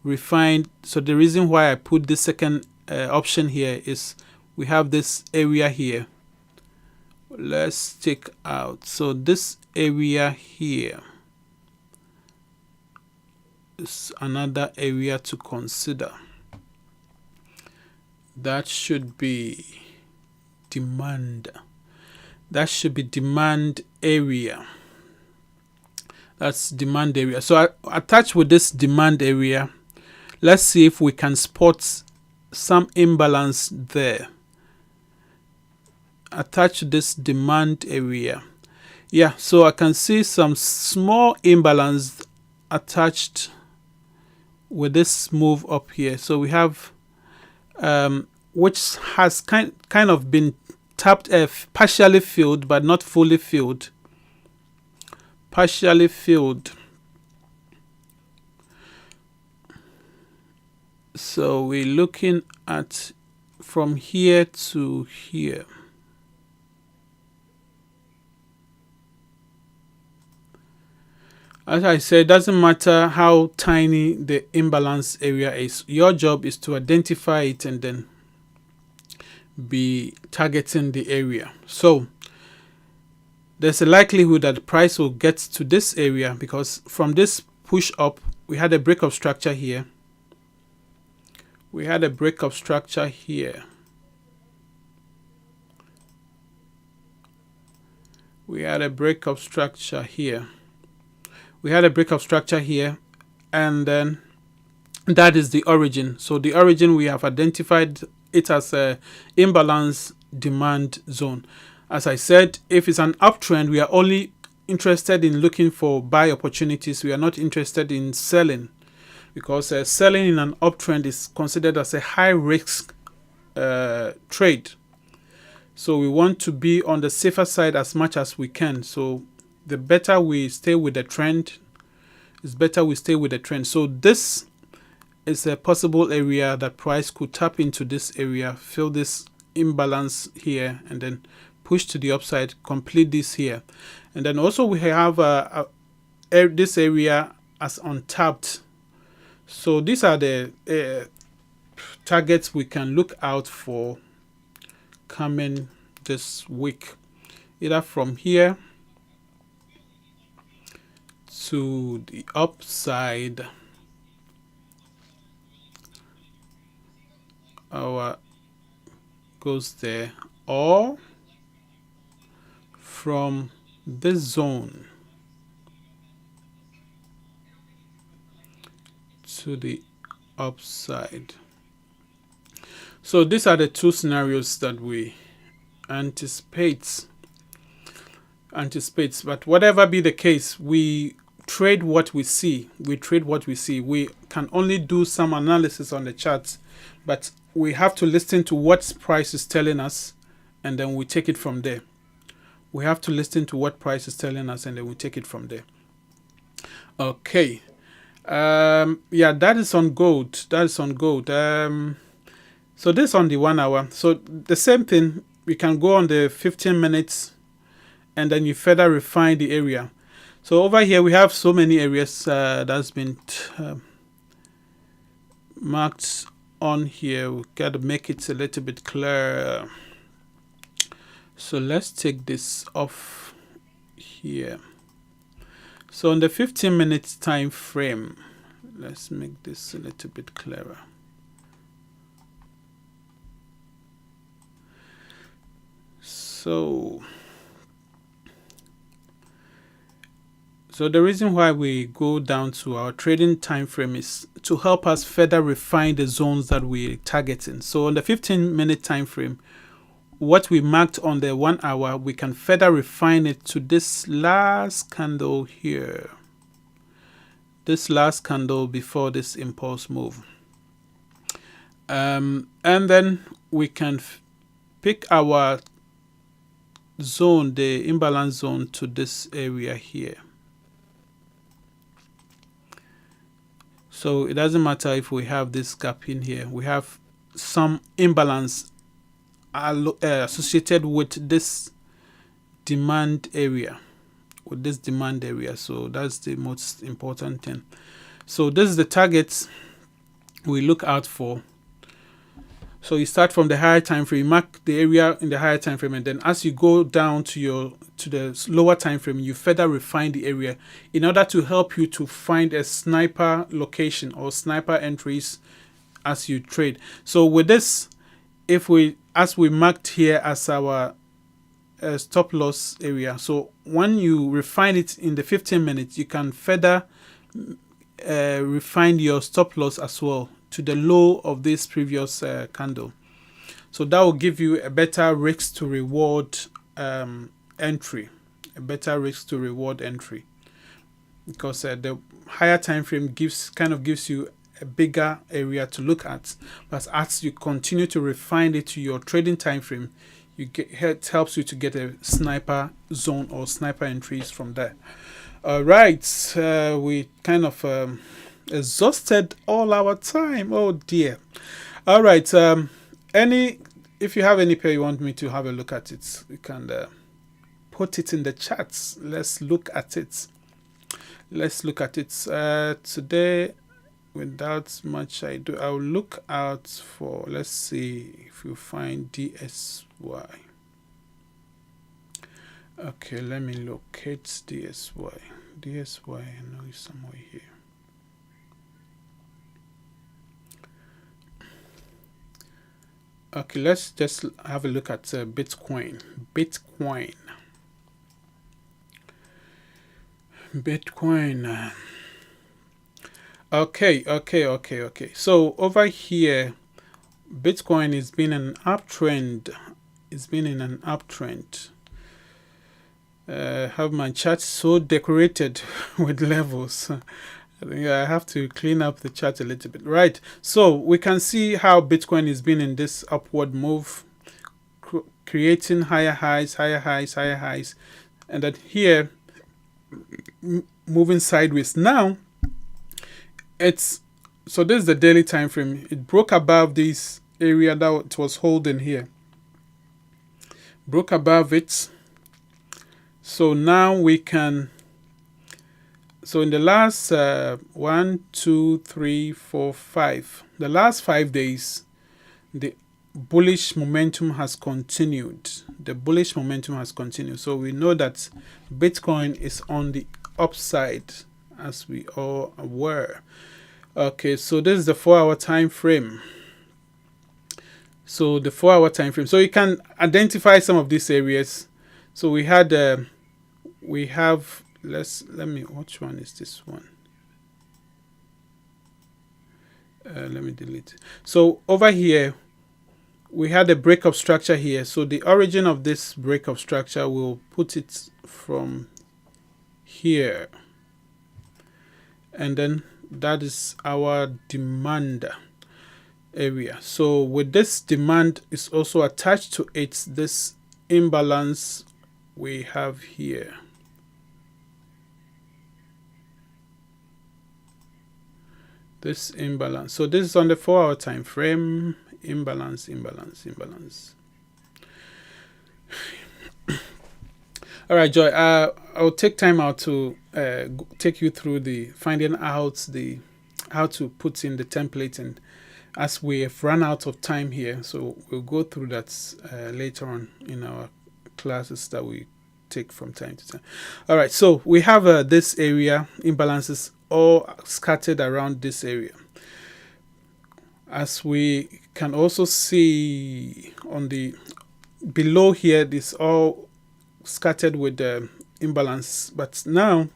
refine. So the reason why I put this second option here is we have this area here. Let's check out. So this area here is another area to consider. That should be demand. That should be demand area. That's demand area. So attached with this demand area, let's see if we can spot some imbalance there. Attach this demand area. Yeah, so I can see some small imbalance attached with this move up here. So we have which has kind of been tapped, partially filled but not fully filled. Partially filled. So we're looking at from here to here. As I said, it doesn't matter how tiny the imbalance area is. Your job is to identify it and then be targeting the area. So there's a likelihood that the price will get to this area because from this push up, we had a break of structure here. We had a break of structure here. We had a break of structure here. We had a break of structure here, and then that is the origin. So the origin, we have identified it as a imbalance demand zone. As I said, if it's an uptrend, we are only interested in looking for buy opportunities. We are not interested in selling because selling in an uptrend is considered as a high risk trade. So we want to be on the safer side as much as we can. So the better we stay with the trend, it's better we stay with the trend. So this is a possible area that price could tap into this area, fill this imbalance here, and then push to the upside, complete this here. And then also we have this area as untapped. So these are the targets we can look out for coming this week, either from here to the upside. Our goes there, or from this zone to the upside. So these are the two scenarios that we anticipate. But whatever be the case, we trade what we see. We can only do some analysis on the charts, but we have to listen to what price is telling us, and then we take it from there. we have to listen to what price is telling us, and then we take it from there. Okay. Yeah, that is on gold. That is on gold. So this on the 1 hour. So the same thing, we can go on the 15 minutes, and then you further refine the area. So over here we have so many areas that's been marked on here. We got to make it a little bit clearer. So let's take this off here. So on the 15 minutes time frame, let's make this a little bit clearer. So the reason why we go down to our trading time frame is to help us further refine the zones that we're targeting. So on the 15-minute time frame, what we marked on the 1 hour, we can further refine it to this last candle here. This last candle before this impulse move. And then we can pick our zone, the imbalance zone, to this area here. So it doesn't matter if we have this gap in here. We have some imbalance associated with this demand area. So that's the most important thing. So this is the targets we look out for. So you start from the higher time frame, you mark the area in the higher time frame, and then as you go down to the lower time frame, you further refine the area in order to help you to find a sniper location or sniper entries as you trade. So with this, as we marked here as our stop loss area, so when you refine it in the 15 minutes, you can further refine your stop loss as well to the low of this previous candle. So that will give you a better risk to reward entry, because the higher time frame gives you a bigger area to look at. But as you continue to refine it to your trading time frame, it helps you to get a sniper zone or sniper entries from there. All right, we kind of exhausted all our time. Oh dear. All right. If you have any pair you want me to have a look at it, you can put it in the chats. Let's look at it. Today, without much ado, I'll look out for, let's see if you find DSY. Okay, let me locate DSY. DSY, I know it's somewhere here. Okay, let's just have a look at Bitcoin. Okay. So over here, Bitcoin has been in an uptrend. Have my chart so decorated with levels. I think I have to clean up the chart a little bit. Right. So we can see how Bitcoin has been in this upward move, creating higher highs, and then here moving sideways. Now so this is the daily time frame. It broke above this area that it was holding here. Broke above it. So now we can. So in the last 1, 2, 3, 4, 5, the last 5 days, the bullish momentum has continued. So we know that Bitcoin is on the upside, as we all are aware. Okay, so this is the 4-hour time frame. So you can identify some of these areas. So we have. Which one is this one? Let me delete it. So over here, we had a breakup structure here. So the origin of this breakup structure, we'll put it from here. And then that is our demand area. So with this demand is also attached to it, this imbalance we have here. This imbalance. So this is on the 4-hour time frame. Imbalance. All right, Joy. I'll take time out to take you through the finding out how to put in the template, and as we have run out of time here, so we'll go through that later on in our classes that we take from time to time. All right, so we have this area, imbalances all scattered around this area. As we can also see on the below here, this all scattered with the imbalance, but now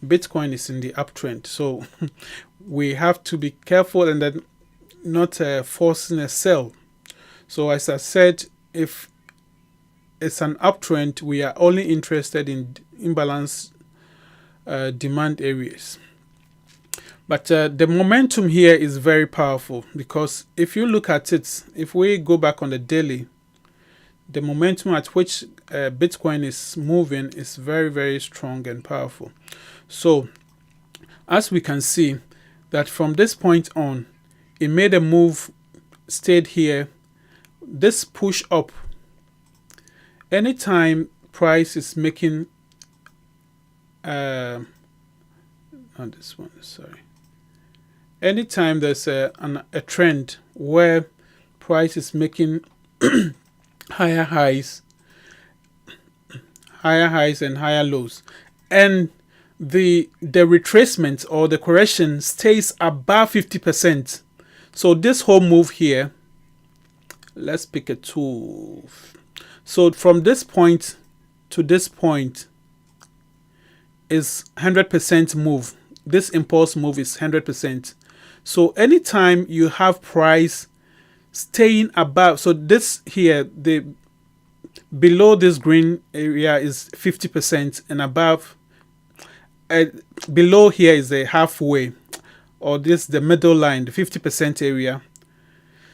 Bitcoin is in the uptrend, so we have to be careful and then not forcing a sell. So as I said, if it's an uptrend, we are only interested in imbalance demand areas. But the momentum here is very powerful, because if you look at it, if we go back on the daily, the momentum at which Bitcoin is moving is very, very strong and powerful. So as we can see, that from this point on, it made a move, stayed here. This push up, anytime price is making not this one, sorry. Anytime there's a trend where price is making higher highs and higher lows, and the retracement or the correction stays above 50%. So this whole move here, let's pick a tool. So from this point to this point is 100% move. This impulse move is 100%. So anytime you have price staying above, so this here, the below this green area is 50%, and above, below here is a halfway, or this the middle line, the 50% area.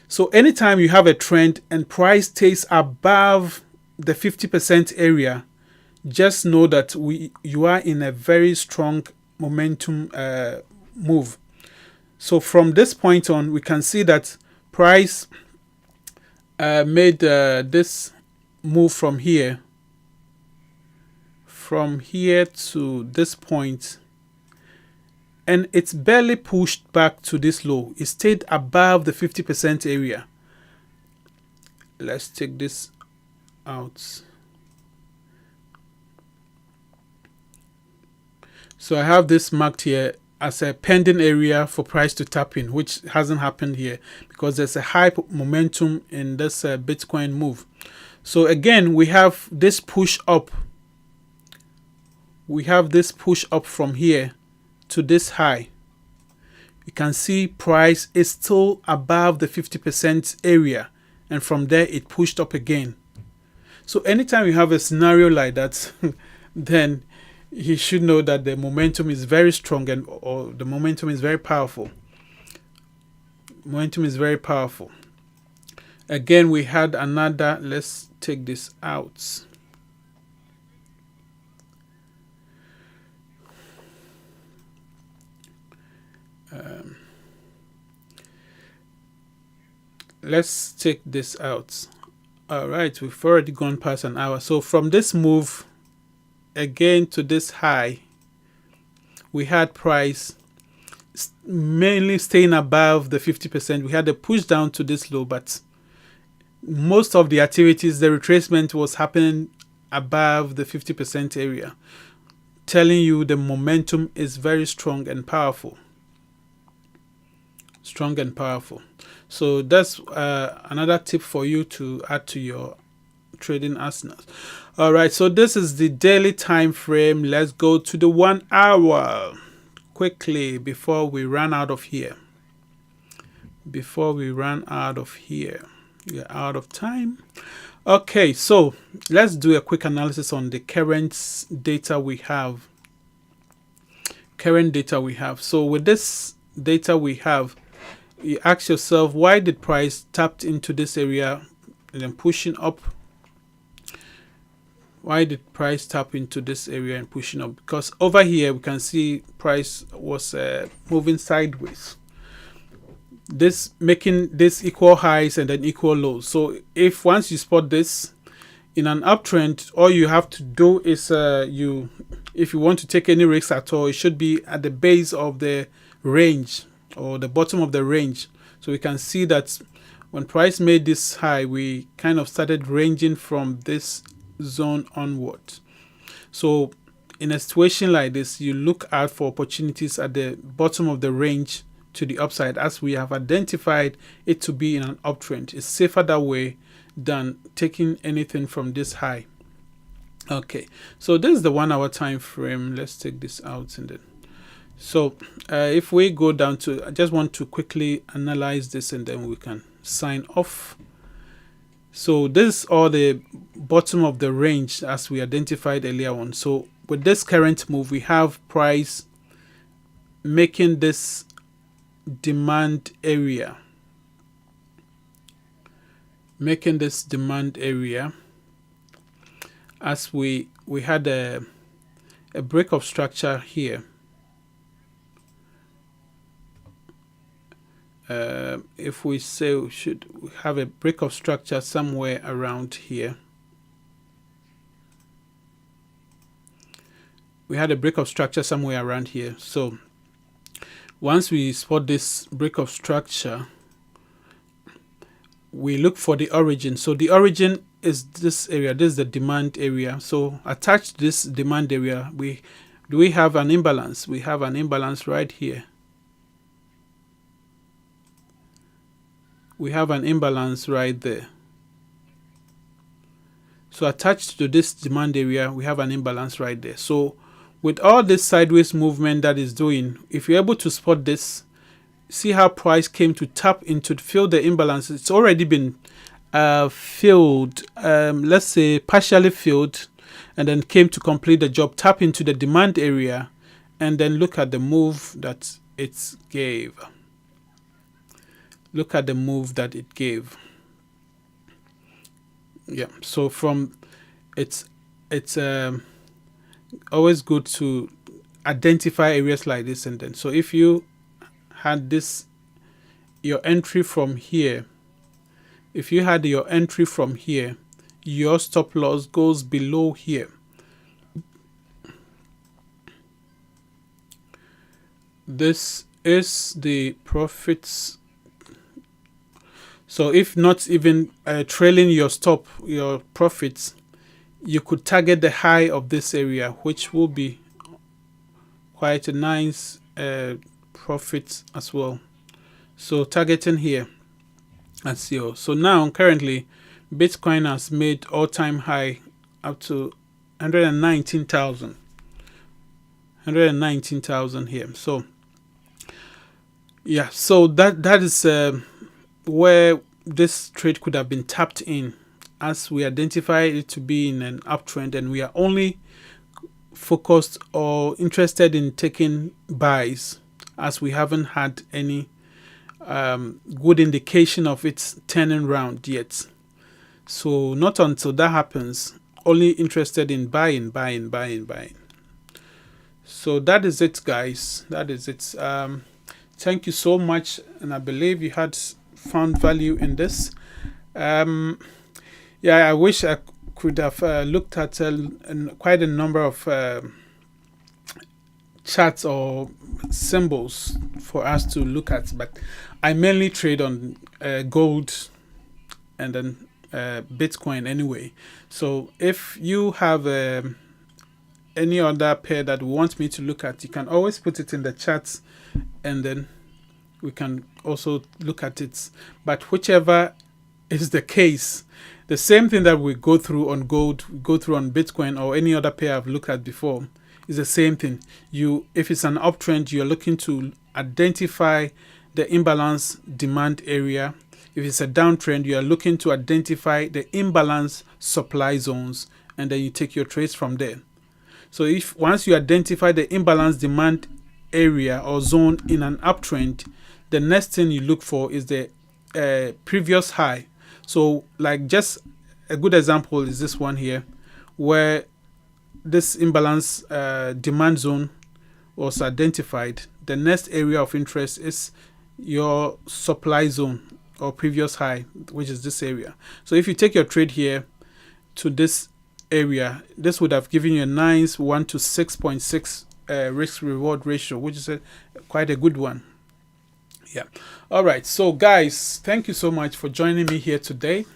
So anytime you have a trend and price stays above the 50% area, just know that you are in a very strong momentum move. So from this point on, we can see that price made this move from here to this point, and it's barely pushed back to this low. It stayed above the 50% area. Let's take this out. So I have this marked here as a pending area for price to tap in, which hasn't happened here because there's a high momentum in this Bitcoin move. So again, we have this push up. We have this push up from here to this high. You can see price is still above the 50% area, and from there it pushed up again. So anytime you have a scenario like that, then you should know that the momentum is very strong, and or the momentum is very powerful. Momentum is very powerful. Again, we had another. Let's take this out. Let's take this out. All right, we've already gone past an hour. So from this move again to this high, we had price mainly staying above the 50%. We had a push down to this low, but most of the activities, the retracement was happening above the 50% area, telling you the momentum is very strong and powerful. Strong and powerful. So that's another tip for you to add to your trading arsenals. All right, so this is the daily time frame. Let's go to the 1 hour quickly before we run out of here. We're out of time. Okay, so let's do a quick analysis on the current data we have. So with this data we have, you ask yourself, why did price tapped into this area and then pushing up? Why did price tap into this area and pushing up? Because over here we can see price was moving sideways, this making this equal highs and then equal lows. So if once you spot this in an uptrend, all you have to do is if you want to take any risks at all, it should be at the base of the range or the bottom of the range. So we can see that when price made this high, we kind of started ranging from this zone onward. So in a situation like this, you look out for opportunities at the bottom of the range to the upside, as we have identified it to be in an uptrend. It's safer that way than taking anything from this high. Okay, so this is the 1 hour time frame. Let's take this out and then. So if we go down to, I just want to quickly analyze this and then we can sign off. So this is all the bottom of the range as we identified earlier on. So with this current move, we have price making this demand area, as we had a break of structure here. If we say we should have a break of structure somewhere around here, we had a break of structure somewhere around here. So once we spot this break of structure, we look for the origin. So the origin is this area. This is the demand area. So attached to this demand area, we have an imbalance. We have an imbalance right here. We have an imbalance right there. So attached to this demand area, we have an imbalance right there. So with all this sideways movement that is doing, if you're able to spot this, see how price came to tap into fill the imbalance. It's already been filled, let's say partially filled, and then came to complete the job, tap into the demand area, and then look at the move that it gave. Look at the move that it gave. Yeah, so from it's always good to identify areas like this. And then so if you had this, your entry from here, if you had your entry from here, your stop loss goes below here. This is the profits. So if not even trailing your stop, your profits, you could target the high of this area, which will be quite a nice profit as well. So targeting here at zero. So now currently Bitcoin has made all-time high up to 119,000. 119,000 here. So yeah, so that is where this trade could have been tapped in, as we identify it to be in an uptrend, and we are only focused or interested in taking buys, as we haven't had any good indication of it turning around yet. So not until that happens, only interested in buying. So that is it, guys. That is it. Thank you so much, and I believe you had found value in this. Yeah, I wish I could have looked at quite a number of charts or symbols for us to look at, but I mainly trade on gold and then Bitcoin anyway. So if you have any other pair that you want me to look at, you can always put it in the chat, and then we can also look at it. But whichever is the case, the same thing that we go through on gold, we go through on Bitcoin or any other pair I've looked at before, is the same thing. If it's an uptrend, you're looking to identify the imbalance demand area. If it's a downtrend, you are looking to identify the imbalance supply zones, and then you take your trades from there. So if once you identify the imbalance demand area or zone in an uptrend, the next thing you look for is the previous high. So like just a good example is this one here, where this imbalance demand zone was identified, the next area of interest is your supply zone or previous high, which is this area. So if you take your trade here to this area, this would have given you a nice 1 to 6.6 risk reward ratio, which is quite a good one. Yeah. All right. So guys, thank you so much for joining me here today.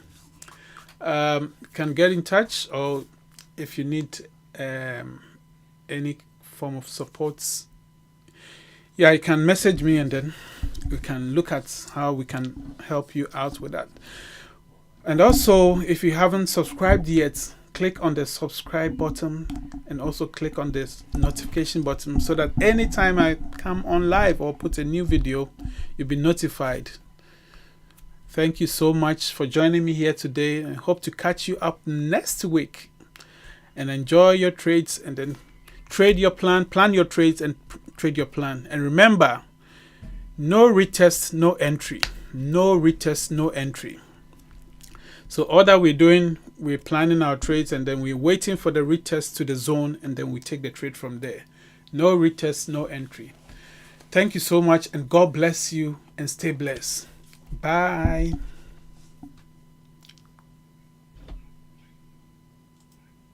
Can get in touch, or if you need any form of support, yeah, you can message me and then we can look at how we can help you out with that. And also, if you haven't subscribed yet, click on the subscribe button and also click on this notification button so that anytime I come on live or put a new video, you'll be notified. Thank you so much for joining me here today. I hope to catch you up next week, and enjoy your trades, and then trade your plan your trades and trade your plan. And remember, no retest, no entry. No retest, no entry. So all that we're doing, we're planning our trades and then we're waiting for the retest to the zone, and then we take the trade from there. No retest, no entry. Thank you so much, and God bless you and stay blessed. Bye.